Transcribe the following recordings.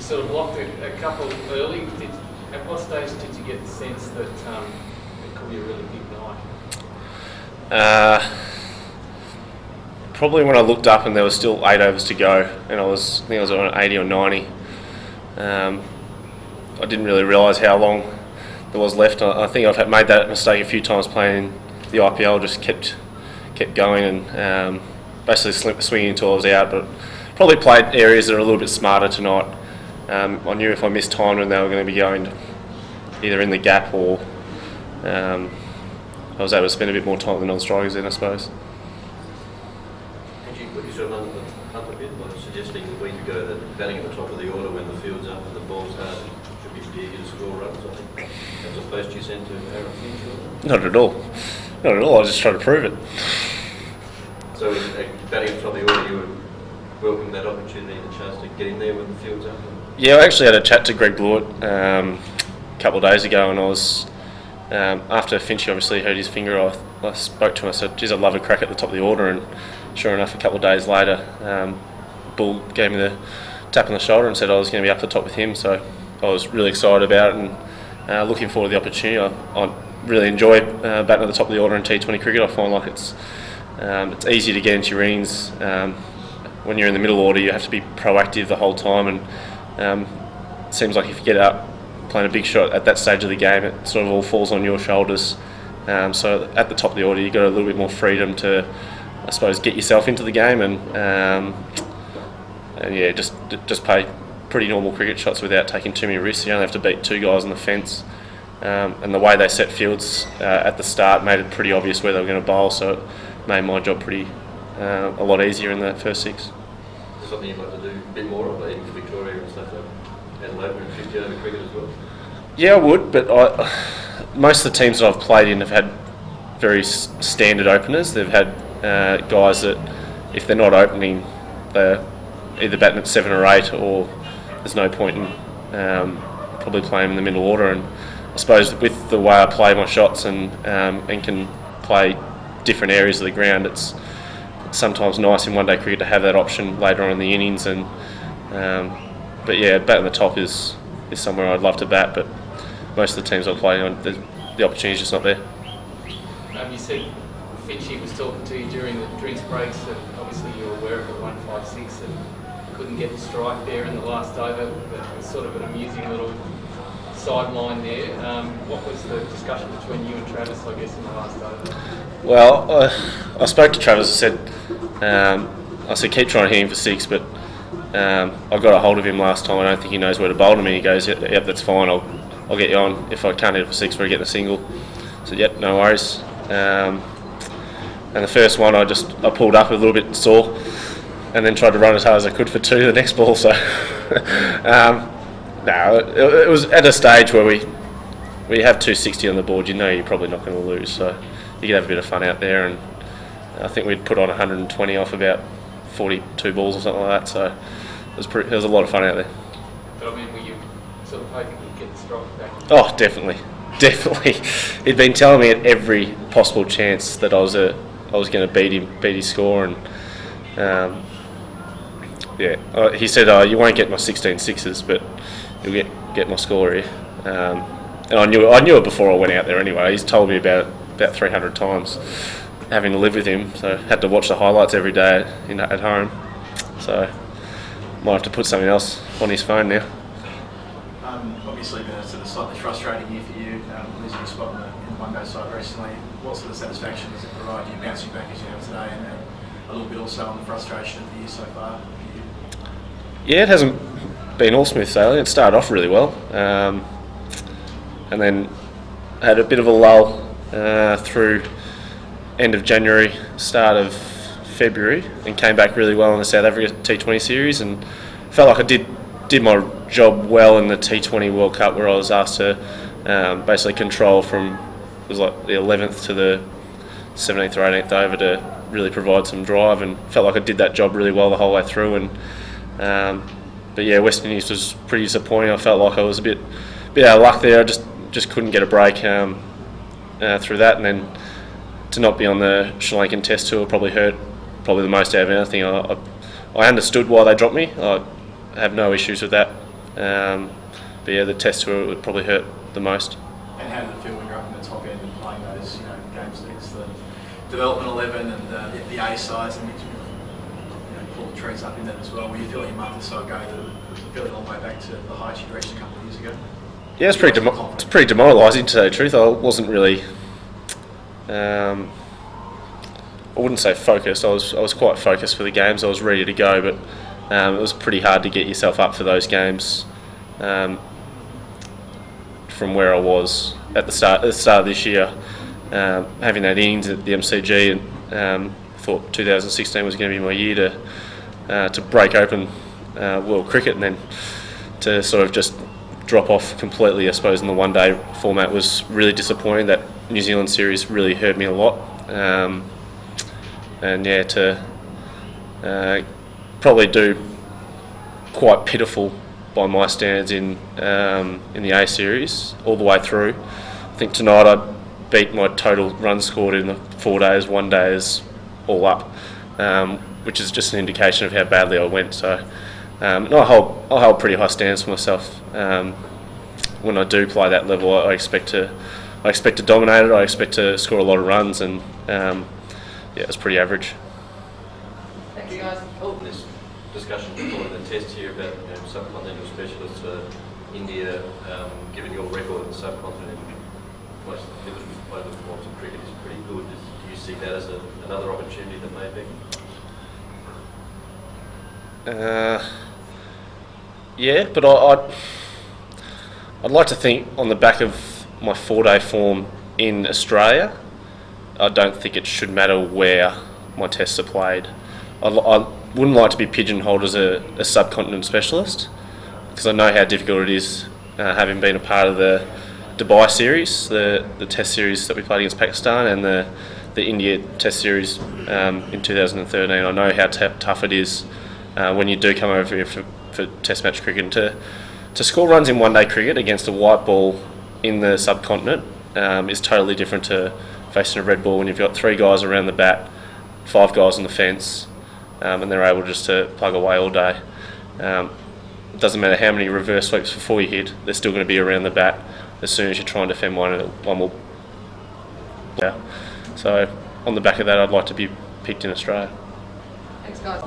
sort of locked a couple early. At what stage did you get the sense that it could be a really big night? Probably when I looked up and there was still 8 overs to go, and I think I was on 80 or 90. I didn't really realise how long there was left. I think I've made that mistake a few times playing the IPL. Just kept going and basically swinging until I was out. But probably played areas that are a little bit smarter tonight. I knew if I missed time when they were going to be going either in the gap or I was able to spend a bit more time with the non-strikers then, I suppose. Had you put yourself up a bit by suggesting a week ago that batting at the top of the order when the field's up and the ball's hard should be easier to score runs, I think? As a post you sent to Aaron Finch? Not at all. Not at all. I was just trying to prove it. So batting at the top of the order, you would welcome that opportunity and chance to get in there when the field's up? Yeah, I actually had a chat to Greg Blewett a couple of days ago, and I was after Finchy obviously hurt his finger. I spoke to him. I said, "Geez, I'd love a crack at the top of the order." And sure enough, a couple of days later, Bull gave me the tap on the shoulder and said I was going to be up the top with him. So I was really excited about it and looking forward to the opportunity. I really enjoy batting at the top of the order in T20 cricket. I find like it's easy to get into your innings. When you're in the middle order, you have to be proactive the whole time, and it seems like if you get up playing a big shot at that stage of the game, it sort of all falls on your shoulders. So at the top of the order, you've got a little bit more freedom to, I suppose, get yourself into the game and yeah, just play pretty normal cricket shots without taking too many risks. You only have to beat 2 guys on the fence, and the way they set fields at the start made it pretty obvious where they were going to bowl. So it made my job a lot easier in the first 6. Is there something you'd like to do a bit more of, even to Victoria and stuff like Adelaide and 50 over cricket as well? Yeah, I would, but most of the teams that I've played in have had very standard openers. They've had guys that, if they're not opening, they're either batting at 7 or 8, or there's no point in probably playing in the middle order. And I suppose with the way I play my shots and can play different areas of the ground, it's sometimes nice in one-day cricket to have that option later on in the innings. And but yeah, batting the top is somewhere I'd love to bat, but most of the teams I've played on, the opportunity's just not there. You said Finchy was talking to you during the drinks breaks, and obviously you were aware of the 156 and couldn't get the strike there in the last over. It was sort of an amusing little sideline there. What was the discussion between you and Travis, I guess, in the last over? Well, I spoke to Travis. I said keep trying to hit him for 6, but I got a hold of him last time. I don't think he knows where to bowl to me. He goes, yep, that's fine. I'll get you on. If I can't hit it for 6, we're getting a single. I said, yep, no worries. And the first one, I pulled up a little bit sore, and then tried to run as hard as I could for 2 the next ball. So, it was at a stage where we have 260 on the board. You know you're probably not going to lose, so you could have a bit of fun out there. And I think we'd put on 120 off about 42 balls or something like that. So it was a lot of fun out there. But I mean, were you sort of hoping you'd get the strike back? Oh, definitely. He'd been telling me at every possible chance that I was going to beat his score, and he said, "You won't get my 16 sixes, but you'll get my score here." And I knew it before I went out there anyway. He's told me about it about 300 times, having to live with him. So had to watch the highlights every day at home. So might have to put something else on his phone now. Obviously been a sort of slightly frustrating year for you, losing your spot in the one-day side recently. What sort of satisfaction does it provide you bouncing back as you have today, and a little bit also on the frustration of the year so far for you? Yeah, it hasn't been all smooth sailing. It started off really well, and then had a bit of a lull through end of January, start of February, and came back really well in the South Africa T20 series, and felt like I did my job well in the T20 World Cup, where I was asked to basically control from, it was like the 11th to the 17th or 18th over to really provide some drive, and felt like I did that job really well the whole way through. And but yeah, West Indies was pretty disappointing. I felt like I was a bit out of luck there. I just couldn't get a break through that, and then to not be on the Sri Lankan Test tour probably hurt the most out of anything. I understood why they dropped me. I have no issues with that. But yeah, the Test tour would probably hurt the most. And how did it feel when you're up in the top end and playing those, games against the development 11 and the A sides, and pull the trees up in that as well? Were you feeling a month or so ago that you're feeling all the way back to the heights you reached a couple of years ago? Yeah, it's pretty demoralising, to tell you the truth. I wasn't really, I wouldn't say focused. I was quite focused for the games. I was ready to go, but it was pretty hard to get yourself up for those games from where I was at the start of this year. Having that innings at the MCG, and thought 2016 was going to be my year to break open world cricket, and then to sort of just drop off completely, I suppose, in the one-day format was really disappointing. That New Zealand series really hurt me a lot, and yeah, to probably do quite pitiful by my standards in the A series all the way through. I think tonight I beat my total runs scored in the 4 days, 1 day is all up, which is just an indication of how badly I went. So I hold pretty high standards for myself. When I do play that level, I expect to dominate it. I expect to score a lot of runs, and yeah, it's pretty average. Thanks, guys. This discussion before the Test here about subcontinental specialists for India, given your record in the subcontinent, most of the forms of cricket is pretty good. Do you see that as another opportunity that may be? Yeah, but I'd like to think on the back of my 4-day form in Australia, I don't think it should matter where my tests are played. I wouldn't like to be pigeonholed as a subcontinent specialist, because I know how difficult it is, having been a part of the Dubai series, the test series that we played against Pakistan, and the India test series in 2013. I know how tough it is when you do come over here for test match cricket. And to score runs in one-day cricket against a white ball in the subcontinent is totally different to facing a red ball when you've got 3 guys around the bat, 5 guys on the fence, and they're able just to plug away all day. It doesn't matter how many reverse sweeps before you hit, they're still going to be around the bat as soon as you try and defend one will. Yeah. So on the back of that, I'd like to be picked in Australia. Thanks, guys.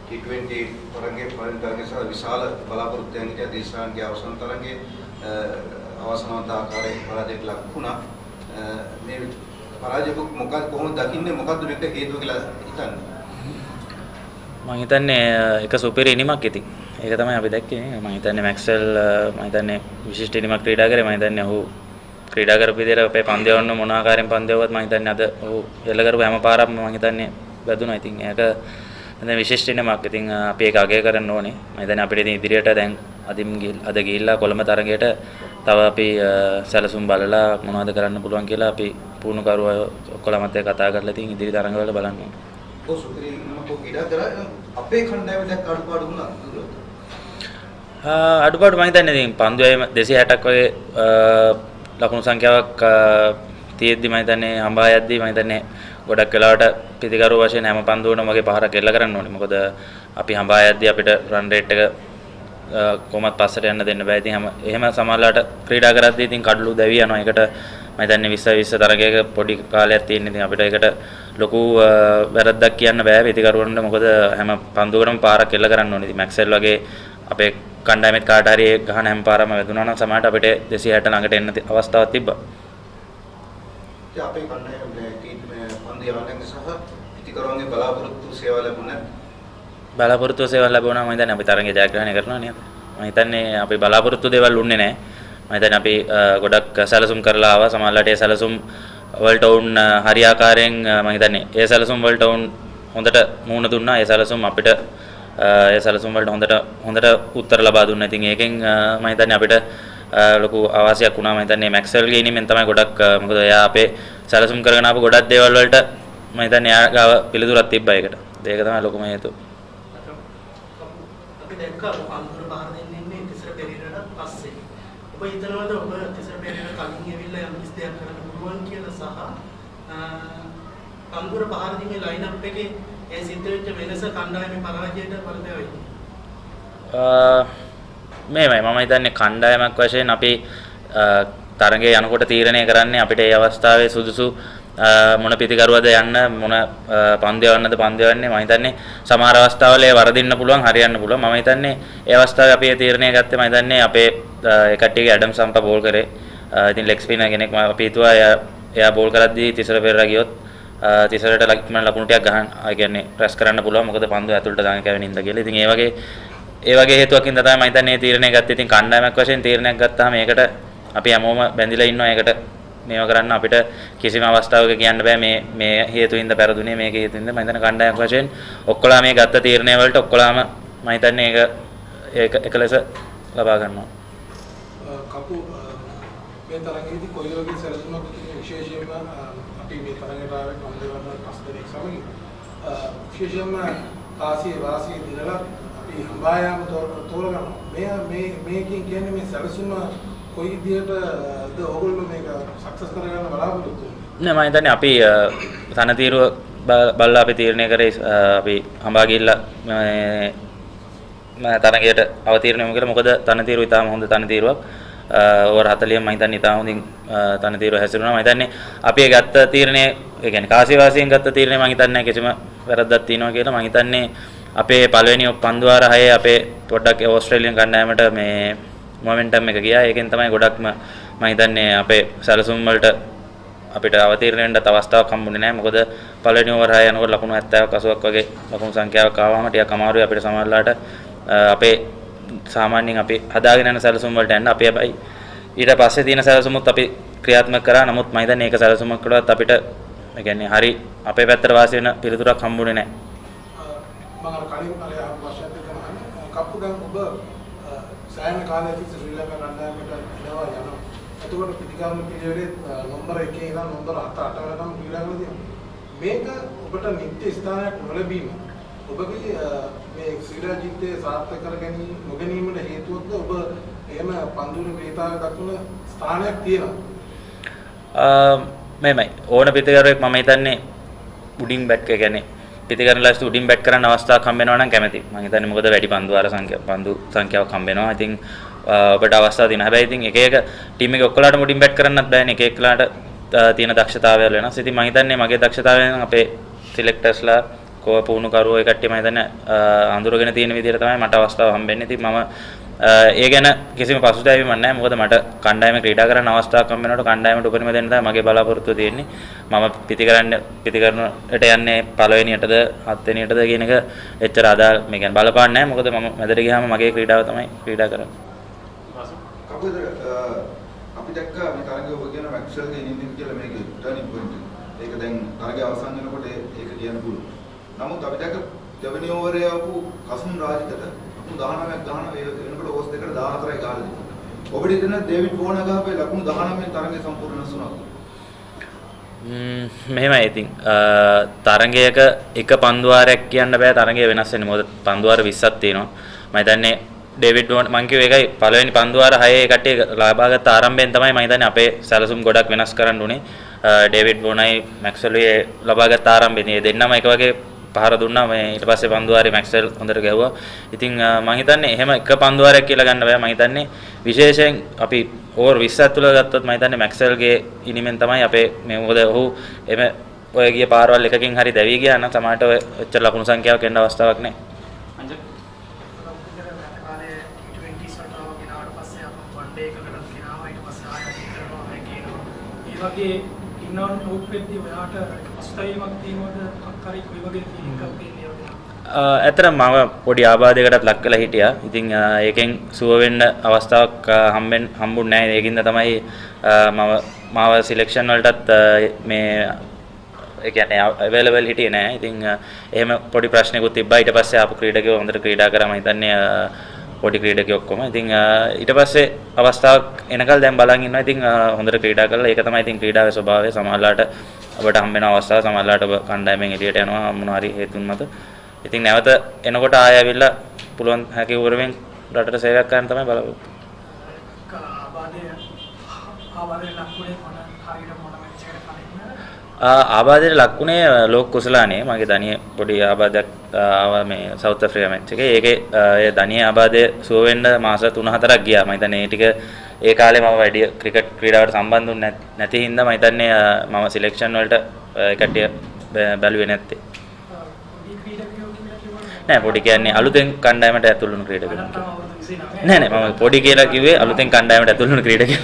T20 තරඟේ තරඟ සහ විශාල බලාපොරොත්තුයන් හිටිය දේශාන්ගේ අවසන් තරඟේ අවසන්වන්ත ආකාරයෙන් පරාජයට ලක් වුණා. මේ පරාජයක මොකක්ද කොහොමද දකින්නේ, මොකක්ද මේකට හේතුව කියලා හිතන්නේ? මම හිතන්නේ එක සුපිරි ඉනිමක් ඉතින්. ඒක තමයි අපි දැක්කේ. මම හිතන්නේ මැක්ස්වෙල් මම හිතන්නේ විශිෂ්ට ඉනිමක් ක්‍රීඩා කරේ. මම හිතන්නේ ඔහු ක්‍රීඩා කරපු විදිහට අපේ පන්දියවන්න මොන ආකාරයෙන් පන්දියවුවත් මම හිතන්නේ අද ඔහු එල්ල කරපු හැම පාරක්ම මම හිතන්නේ වැදුනා. ඉතින් ඒක දැන් විශිෂ්ට ඉනිමක්. ඉතින් අපි ඒක අගය කරන්න ඕනේ. මම හිතන්නේ අපිට ඉතින් ඉදිරියට දැන් අද ගිහිල්ලා කොළඹ තරගයට තව අපි සැලසුම් බලලා මොනවද කරන්න පුළුවන් කියලා අපි පුහුණුකරුවෝ ඔක්කොලමත් එක්ක කතා කරලා ඉතින් ඉදිරි තරඟවල බලන්න ඕනේ. ඔව් සුපිරි ඉනිමක් ක්‍රීඩා කරා. අපේ කණ්ඩායම දැන් අඩුපාඩු වුණා. අඩුපාඩු මම හිතන්නේ ඉතින් පන්දුවේ 260ක් වගේ ලකුණු සංඛ්‍යාවක් තියෙද්දි මම හිතන්නේ හඹා යද්දි මම හිතන්නේ ගොඩක් වෙලාවට පිටිකරුව වශයෙන් හැම පන්දුවකටම වගේ පහරක් එල්ල කරන්න ඕනේ. මොකද අපි හඹා යද්දි අපිට රන් රේට් එක කොහොමත් පස්සට යන්න දෙන්න බෑ. ඉතින් එහෙම සමහරලාට ක්‍රීඩා කරද්දී ඉතින් කඩලු දැවි යනවා. ඒකට මම හිතන්නේ 20 තරගයක පොඩි කාලයක් තියෙන. ඉතින් අපිට ඒකට ලොකු වැරද්දක් කියන්න බෑ පිටිකරුවන්ට. මොකද හැම පන්දුවකටම පාරක් එල්ල කරන්න ඕනේ. ඉතින් මැක්සෙල් වගේ අපේ කණ්ඩායමෙත් කාට හරි ගහන හැම පාරම වැදුනා නම් සමහරට අපිට 260 ළඟට එන්න අවස්ථාවක් තිබ්බා. ඉතින් අපේ කණ්ඩායම පන්දියවන්නන් සහ පිටිකරුවන්ගේ බලාපොරොත්තු සේවා ලැබුණා. බලාපොරොත්තු සේවා ලැබුණා. මම හිතන්නේ අපි තරඟය ජයග්‍රහණය කරනවා නේද? මම හිතන්නේ අපි බලාපොරොත්තු දේවල් උන්නේ නැහැ. මම හිතන්නේ අපි ගොඩක් සැලසුම් කරලා ආවා. සමහරවිට ඒ සැලසුම් වලට වුන් හරියාකාරයෙන් මම හිතන්නේ ඒ සැලසුම් වලට වුන් හොඳට මුහුණ දුන්නා. ඒ සැලසුම් අපිට ඒ සැලසුම් වලට හොඳට උත්තර ලබා දුන්නා. ඉතින් ඒකෙන් මම හිතන්නේ අපිට ලොකු අවාසියක් වුණා. මම හිතන්නේ මැක්ස්වෙල්ගේ ඉනිමෙන් තමයි ගොඩක් මොකද එයා අපේ සැලසුම් කරගෙන ආපු ගොඩක් දේවල් වලට මම හිතන්නේ එයා ගාව පිළිතුරක් තිබ්බා ඒකට. ඒක තමයි ලොකුම හේතුව. අපි දැක්කා අන්තර බාහිර දෙන්නේ ඉන්නේ තිසර පෙරේරාට පස්සේ. ඔබ හිතනවාද ඔබ තිසර පෙරේරා කලින් ඇවිල්ලා යම් කිසි දෙයක් කරන්න පුළුවන් කියලා සහ අන්තර බාහිර දෙන්නේ ලයින් අප් එකේ ඒ සිද්ධ වෙච්ච වෙනස කණ්ඩායමේ පරාජයට බලපෑවයි. මේමයි මම හිතන්නේ කණ්ඩායමක් වශයෙන් අපි තරගයේ යනකොට තීරණය කරන්නේ අපිට ඒ අවස්ථාවේ සුදුසු මොන පිටිකරුවද යන්න මොන පන්දු යවන්නද පන්දු යවන්නේ මම හිතන්නේ සමහර අවස්ථාවල ඒ වරදින්න පුළුවන් හරියන්න පුළුවන් මම හිතන්නේ ඒ අවස්ථාවේ අපි ඒ තීරණය ගත්තේ මම හිතන්නේ අපේ ඒ කට්ටියගේ ඇඩම් සම්පා බෝල් කරේ ඉතින් ලෙග් ස්පිනර් කෙනෙක් අපි හිතුවා එයා බෝල් කරද්දී තිසර පෙරලා ගියොත් තිසරට ලකුණු ටිකක් ගහන්න ඒ කියන්නේ ප්‍රෙස් කරන්න පුළුවන් මොකද පන්දු ඇතුළට දාගෙන කැවෙන ඉඳ කියලා ඉතින් ඒ වගේ හේතුවකින් තමයි මම හිතන්නේ මේ තීරණය ගත්තේ ඉතින් කණ්ඩායමක් වශයෙන් තීරණයක් ගත්තාම මේකට අපි හැමෝම බැඳිලා ඉන්නවා ඒකට මේවා කරන්න අපිට කිසිම අවස්ථාවක කියන්න බෑ මේ හේතුින්ද පෙරදුනේ මේක හේතුින්ද මම හිතන කණ්ඩායමක් වශයෙන් ඔක්කොලා මේ ගත්ත තීරණය වලට ඔක්කොලාම මම හිතන්නේ ඒක එකලස ලබා ගන්නවා කපු මේ තරගයේදී කොයි වගේ සැලසුමක් තියෙන විශේෂයෙන්ම අපි මේ තරගයට ආවේ කම්දේවර්ණ පස් දෙනෙක් සමග විශේෂයෙන්ම ආසිය වාසිය දිනලා අපි හම්බායාම තෝරගන්නවා මේකෙන් කියන්නේ මේ සැලසුම කොයි විදිහටද ඕගොල්ලෝ මේක සක්සස් කරගන්න බලාපොරොත්තු වෙන්නේ නෑ මම හිතන්නේ අපි තනතිරුව බලලා අපි තීරණය කරේ අපි හඹා ගිහිල්ලා තරගයට අවතීර්ණ වෙමු කියලා මොකද තනතිරුව ඉතාම හොඳ තනතිරුවක් ඕවර් 40ක් මම හිතන්නේ ඉතාම හොඳින් තනතිරුව හැසිරුණා මම හිතන්නේ අපි ඒ ගත්ත තීරණය ඒ කියන්නේ කාසිවාසීන් ගත්ත තීරණය මම හිතන්නේ කිසිම වැරද්දක් තියෙනවා කියලා මම හිතන්නේ අපේ පළවෙනි පන්දුවාර 6 අපේ පොඩ්ඩක් ඕස්ට්‍රේලියන් කණ්ඩායමට මේ මොමන්ටම් එක ගියා. ඒකෙන් තමයි ගොඩක්ම මම හිතන්නේ අපේ සැලසුම් වලට අපිට අවතීර්ණ වෙන්නත් අවස්ථාවක් හම්බුනේ නැහැ. මොකද පළවෙනි ඕවර් 6 යනකොට ලකුණු 70ක් 80ක් වගේ ලකුණු සංඛ්‍යාවක් ආවම ටිකක් අමාරුයි අපිට සමහරලාට අපේ සාමාන්‍යයෙන් අපි හදාගෙන යන සැලසුම් වලට යන්න අපි හැබැයි ඊට පස්සේ තියෙන සැලසුමුත් අපි ක්‍රියාත්මක කරා. නමුත් මම හිතන්නේ ඒක සැලසුමක් කළත් අපිට ඒ කියන්නේ හරි අපේ පැත්තට වාසි වෙන පිළිතුරක් හම්බුනේ නැහැ. මම අර කලින් අර ප්‍රශ්නයක් තියෙනවා. කප්පු දැන් ඔබ සෑහෙන කාලයක ශ්‍රී ලංකා කණ්ඩායමට එනවා යනවා. එතකොට පිටිකරන පිළිවෙලේ නම්බර 1 ඉඳන් නම්බර 7 8 වෙනකම් ක්‍රීඩා කරලා තියෙනවා. මේක ඔබට නිත්‍ය ස්ථානයක් නොලැබීම ඔබගේ මේ ක්‍රීඩා ජීවිතය සාර්ථක කර නොගැනීමට හේතුවක්ද ඔබ එහෙම පන්දුවේ ක්‍රීඩාවේ දක්වන ස්ථානයක් තියෙනවා. මේමයි ඕන පිටිකරුවෙක් මම හිතන්නේ උඩින් බැට් කියන්නේ පිටිකරන ලයිස්ට් උඩින් බැට් කරන්න අවස්ථාවක් හම්බ වෙනවා නම් කැමැති. මම හිතන්නේ මොකද වැඩි පන්දු සංඛ්‍යාවක් හම්බ වෙනවා. ඉතින් ඔබට අවස්ථාවක් තියෙනවා. හැබැයි ඉතින් එක එක ටීම් එකේ ඔක්කොලාටම උඩින් බැට් කරන්නත් බෑනේ. එක එකලාට තියෙන දක්ෂතාවයල් වෙනස්. ඉතින් මම හිතන්නේ මගේ දක්ෂතාවයෙන් අපේ සිලෙක්ටර්ස්ලා පුහුණු කරුවෝ ඒ කට්ටිය මම හිතන්නේ අඳුරගෙන තියෙන විදිහට තමයි මට අවස්ථාව හම්බෙන්නේ. ඉතින් මම ඒ ගැන කිසිම පසුතැවීමක් නැහැ. මොකද මට කණ්ඩායමේ ක්‍රීඩා කරන්න අවස්ථාවක් හම්බ වෙනකොට කණ්ඩායමට උපරිම දෙන්න තමයි මගේ බලාපොරොත්තුව තියෙන්නේ. මම පිටිකරනට යන්නේ පළවෙනියටද හත්වෙනියටද කියන එක එච්චර අදාළ මේ කියන්නේ බලපාන්නේ නැහැ. මොකද මම මැදට ගියාම මගේ ක්‍රීඩාව තමයි ක්‍රීඩා කරන්නේ. කපුදර අපි දැක්කා මේ තරගයේ ඔබ කියන මැක්ස්වෙල්ගේ ඉනින්ග් කියලා මේක ටර්නින් පොයින්ට්. ඒක දැන් තරගය අවසන් වෙනකොට ඒක කියන්න පුළුවන්. නමුත් අපි දැක්ක දෙවෙනි ඕවරේ ආපු කසුන් රාජිතට 19ක් ගහන වෙනකොට ඕවර්ස් දෙකට 14යි ගහලා දෙනවා. ඔබට හිතෙන ඩේවිඩ් වෝනර් ගහපේ ලකුණු 19න් තරගය සම්පූර්ණ වුණා. මෙහෙමයි ඉතින් තරගයක එක පන්දුවාරයක් කියන්න බෑ තරගය වෙනස් වෙන්නේ. මොකද පන්දුවාර 20ක් තියෙනවා. මම හිතන්නේ ඩේවිඩ් වෝනර් මං කිව්ව එකයි පළවෙනි පන්දුවාර 6 කට්ටිය ලබාගත් ආරම්භයෙන් තමයි මම හිතන්නේ අපේ සැලසුම් ගොඩක් වෙනස් කරන්න උනේ. ඩේවිඩ් වෝනර්යි මැක්ස්වෙල්ගේ ලබාගත් ආරම්භයේ දෙන්නම එක වගේ පහර දුන්නා. මේ ඊට පස්සේ පන්දුවාරේ මැක්ස්වෙල් හොඳට ගැහුවා. ඉතින් මම හිතන්නේ එහෙම එක පන්දුවාරයක් කියලා ගන්න බෑ. මම හිතන්නේ විශේෂයෙන් අපි ඕවර් 20ක් තුල ගත්තොත් මම හිතන්නේ මැක්ස්වෙල්ගේ ඉනිමෙන් තමයි අපේ මේ මොකද ඔහු එමෙ ඔය ගිය පාරවල් එකකින් හරි දැවි ගියා නම් සමහරට ඔය ඔච්චර ලකුණු සංඛ්‍යාවක් එන්න අවස්ථාවක් නැහැ. අංජක් කාලේ T20 සටාව ගෙනාවට පස්සේ අප වන් ඩේ එකකට ගෙනාවා ඊට පස්සේ ආයෙත් කරනවා මේ කියනවා. ඒ වගේ ඉන්නවන් ටෝක් වෙද්දී ඔයාට අස්තවීමක් තියෙනවද අක්කරි කොයි වගේ ෆීලිං එකක් තියෙනවද? ඇත්තටම මම පොඩි ආබාධයකටත් ලක් වෙලා හිටියා. ඉතින් ඒකෙන් සුව වෙන්න අවස්ථාවක් හම්බුන්නේ නැහැ. ඒකින්ද තමයි මාව සිලෙක්ෂන් වලටත් මේ ඒ කියන්නේ අවైలබල් හිටියේ නැහැ. ඉතින් එහෙම පොඩි ප්‍රශ්නකුත් තිබ්බා. ඊට පස්සේ ආපු ක්‍රීඩකයෝ හොඳට ක්‍රීඩා කරා. මම හිතන්නේ පොඩි ක්‍රීඩකයෝ ඔක්කොම. ඉතින් ඊට පස්සේ අවස්ථාවක් එනකල් දැන් බලන් ඉන්නවා. ඉතින් හොඳට ක්‍රීඩා කරලා ඒක තමයි ඉතින් ක්‍රීඩාවේ ස්වභාවය. සමහරලාට ඔබට හම්බ වෙන අවස්ථාව සමහරලාට ඔබ කණ්ඩායමෙන් එළියට යනවා මොන හරි හේතුන් මත. ඉතින් නැවත එනකොට ආයෙ ඇවිල්ලා පුළුවන් හැකි උරමින් රටට සේවයක් කරන්න තමයි බලාපොරොත්තු. ආබාධය ලකුණේ මොන හරියට මොන මැච් එකට කලින් ආබාධයට ලක්ුණේ ලෝක කුසලානේ මගේ දණිය පොඩි ආබාධයක් ආවා මේ සවුත් අප්‍රිකා මැච් එකේ. ඒකේ ඒ දණිය ආබාධය සුව වෙන්න මාස 3-4ක් ගියා. මම හිතන්නේ ඒ ටික ඒ කාලේ මම වැඩි ක්‍රිකට් ක්‍රීඩාවට සම්බන්ධ වුනේ නැති හින්දා මම හිතන්නේ මම සිලෙක්ෂන් වලට කට්ටිය බැලුවේ නැත්තේ. නෑ පොඩි කියන්නේ අලුතෙන් කණ්ඩායමට ඇතුළු වුණු ක්‍රීඩකයෙක්. නෑ මම පොඩි කියලා කිව්වේ අලුතෙන් කණ්ඩායමට ඇතුළු වුණු ක්‍රීඩකයෙක්.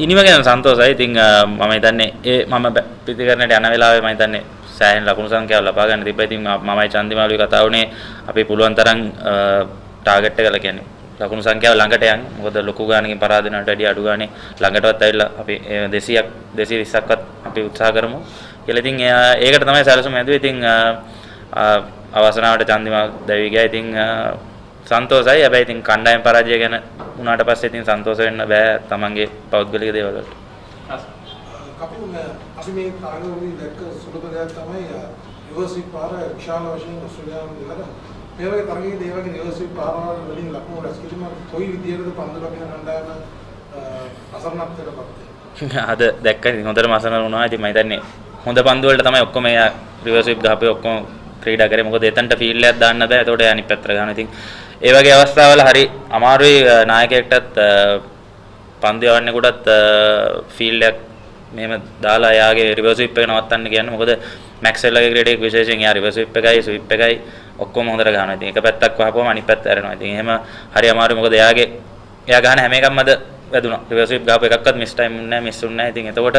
ඉනිම ගැන සන්තෝෂයි. ඉතින් මම හිතන්නේ ඒ මම පිටිකරණයට යන වෙලාවේ මම හිතන්නේ සෑහෙන ලකුණු සංඛ්‍යාව ලබා ගන්න තිබ්බා. ඉතින් මමයි චන්දිමාලුයි කතා වුණේ අපි පුළුවන් තරම් ටාගට් එක කියන්නේ ලකුණු සංඛ්‍යාව ළඟට යන්න. මොකද ලොකු ගානකින් පරාද වෙනවට වැඩිය අඩු ගානේ ළඟටවත් ඇවිල්ලා අපි 200ක් 220ක්වත් අපි උත්සාහ කරමු කියලා. ඉතින් ඒකට තමයි සැලසුම ඇදුවේ. ඉතින් අවසනාවට චන්දිමා දැවි ගියා. ඉතින් සන්තෝෂයි. හැබැයි ඉතින් කණ්ඩායම් පරාජය ගැන උනාට පස්සේ ඉතින් සන්තෝෂ වෙන්න බෑ තමන්ගේ පෞද්ගලික දේවල් වලට. කපුන් අපි මේ තරගවලදී දැක්ක සුළු දෙයක් තමයි රිවර්ස්විප් පාර විශාල වශයෙන් ඔස්ට්‍රේලියානු දෙලක මේ වගේ තරගයේදී ඒ වගේ රිවර්ස්විප් පාරවල් වලින් ලකුණු රැස් කිරීම කොයි විදියටද පන්දු රකින්න කණ්ඩායම අසරණත්වයටපත් වෙන්නේ? අද දැක්ක ඉතින් හොඳටම අසරණ වුණා. ඉතින් මම හිතන්නේ හොඳ පන්දු වලට තමයි ඔක්කොම රිවර්ස්විප් ගහපේ ඔක්කොම ක්‍රීඩා කරේ. මොකද එතනට ෆීල්ඩ් එකක් දාන්න බෑ. ඒතකොට අනිත් පැත්තට ගන්නවා. ඉතින් ඒ වගේ අවස්ථාවල හරි අමාරුයි නායකයෙක්ටත් පන්දු යවන්නෙකුටත් ෆීල්ඩ් එකක් මෙහෙම දාලා යාගේ රිවර්ස් ස්විප් එක නවත්තන්න කියන්නේ. මොකද මැක්ස්වෙල්ගේ ක්‍රීඩ එක විශේෂයෙන් යා රිවර්ස් ස්විප් එකයි ස්විප් එකයි ඔක්කොම හොඳට ගන්නවා. ඉතින් එක පැත්තක් වහපුවම අනිත් පැත්ත ඇරෙනවා. ඉතින් එහෙම හරි අමාරුයි. මොකද එයා ගහන හැම එකක්ම අද වැදුනා. රිවර්ස් ස්විප් ගහපු එකක්වත් මිස් ටයිම් වුණේ නැහැ, මිස් වුණේ නැහැ. ඉතින් එතකොට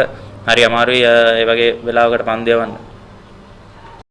හරි අමාරුයි ඒ වගේ වෙලාවකට පන්දු යවන්න.